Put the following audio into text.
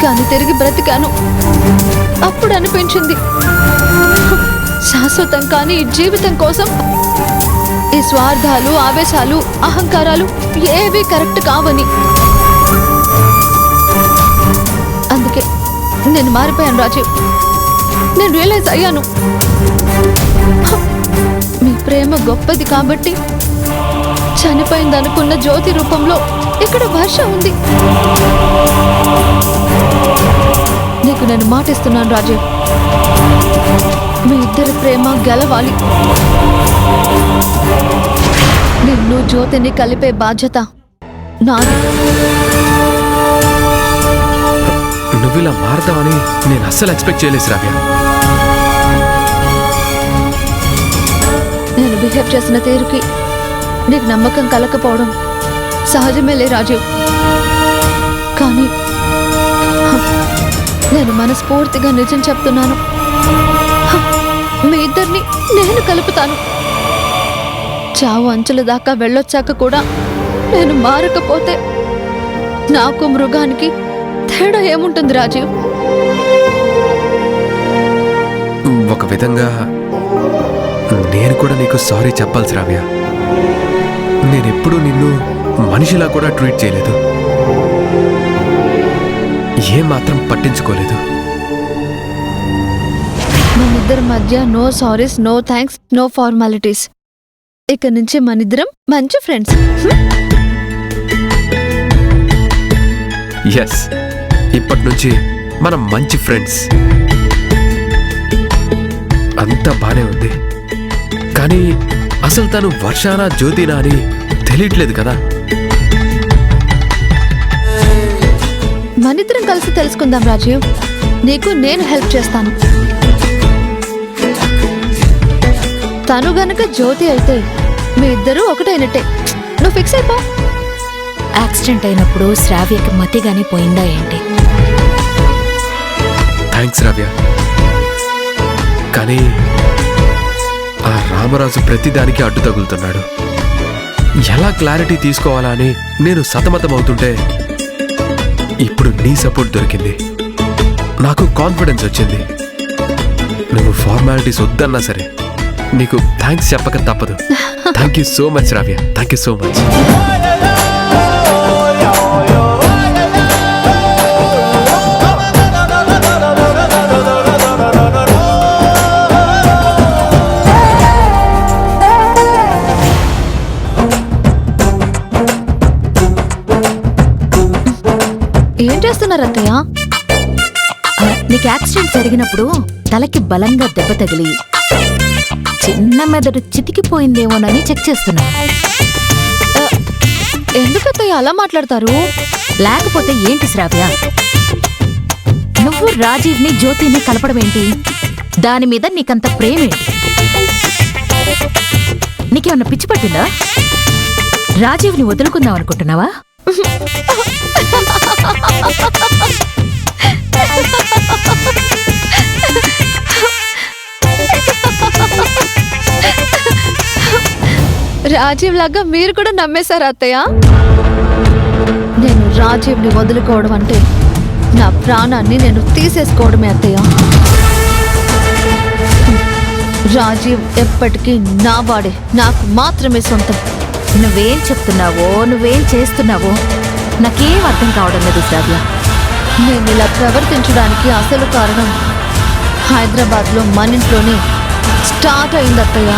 కానీ తిరిగి బ్రతికాను. అప్పుడు అనిపించింది శాశ్వతం కాని ఈ జీవితం కోసం ఈ స్వార్థాలు, ఆవేశాలు, అహంకారాలు ఏవీ కరెక్ట్ కావని. అందుకే నేను మారిపోయాను రాజీవ్. నేను రియలైజ్ అయ్యాను, మీ ప్రేమ గొప్పది కాబట్టి చనిపోయిందనుకున్న జ్యోతి రూపంలో ఇక్కడ వర్ష ఉంది. నీకు నేను మాటిస్తున్నాను రాజీవ్, మీ ఇద్దరి ప్రేమ గెలవాలి. నిన్ను జ్యోతిని కలిపే బాధ్యత నాది. నువ్వు ఇలా మారతావని నేను అస్సలు ఎక్స్పెక్ట్ చేయలేదు శ్రావ్య. నేను బిహేవ్ చేసిన తీరుకి నీకు నమ్మకం కలకపోవడం సహజమేలే రాజీవ్. కానీ నేను మనస్ఫూర్తిగా నిజం చెప్తున్నాను, మీ ఇద్దరిని నేను కలుపుతాను. చావు అంచుల దాకా వెళ్ళొచ్చాక కూడా నేను మారకపోతే నాకు మృగానికి తేడా ఏముంటుంది రాజీవ్? ఒక విధంగా నేను కూడా నీకు సారీ చెప్పాలి శ్రావ్య. నేనెప్పుడూ నిన్ను మనిషిలా కూడా ట్రీట్ చేయలేదు, ఏమాత్రం పట్టించుకోలేదు. మనిద్దరి మధ్య no sorries, no thanks, no formalities. ఇక నుంచి మనిద్దరం మంచి ఫ్రెండ్స్. ఎస్, ఇప్పటి నుంచి మనం మంచి ఫ్రెండ్స్. అంతా బానే ఉంది, కానీ అసలు తను వర్షానా జ్యోతినా అని తెలియట్లేదు కదా. మనిద్దరం కలిసి తెలుసుకుందాం రాజీవ్. నీకు నేను హెల్ప్ చేస్తాను. తను గనక జ్యోతి అయితే మీ ఇద్దరూ ఒకటైనట్టే. నువ్వు ఫిక్స్ అయిపో. యాక్సిడెంట్ అయినప్పుడు శ్రావ్యకి మతిగానే పోయిందా ఏంటి? థ్యాంక్స్ రావ్య, కానీ ఆ రామరాజు ప్రతిదానికి అడ్డు తగులుతున్నాడు. ఎలా క్లారిటీ తీసుకోవాలా అని నేను సతమతమవుతుంటే ఇప్పుడు నీ సపోర్ట్ దొరికింది. నాకు కాన్ఫిడెన్స్ వచ్చింది. నువ్వు ఫార్మాలిటీస్ వద్దన్నా సరే నీకు థ్యాంక్స్ చెప్పక తప్పదు. Thank you so much రావ్య, thank you so much. ఏం చేస్తున్నారు అత్తయ్య? నీకు యాక్సిడెంట్ జరిగినప్పుడు తలకి బలంగా దెబ్బ తగిలి చిన్న మెదడు చితికిపోయిందేమోనని చెక్ చేస్తున్నా. ఎందుకు అత్తయ్య అలా మాట్లాడతారు? లేకపోతే ఏంటి శ్రావ్య, నువ్వు రాజీవ్ని జ్యోతిని కలపడం ఏంటి? దాని మీద నీకంత ప్రేమేంటి? నీకేమన్నా పిచ్చి పట్టిందా? రాజీవ్ని వదులుకుందాం అనుకుంటున్నావా? రాజీవ్ లాగా మీరు కూడా నమ్మేశారు అత్తయ్య. నేను రాజీవ్ని వదులుకోవడం అంటే నా ప్రాణాన్ని నేను తీసేసుకోవడమే అత్తయ్య. రాజీవ్ ఎప్పటికీ నా వాడే, నాకు మాత్రమే సొంతం. నువ్వేం చెప్తున్నావో, నువ్వేం చేస్తున్నావో నాకేం అర్థం కావడం లేదు శ్రావ్య. నేను ఇలా ప్రవర్తించడానికి అసలు కారణం హైదరాబాద్లో మన ఇంట్లోనే స్టార్ట్ అయింది అత్తయ్య.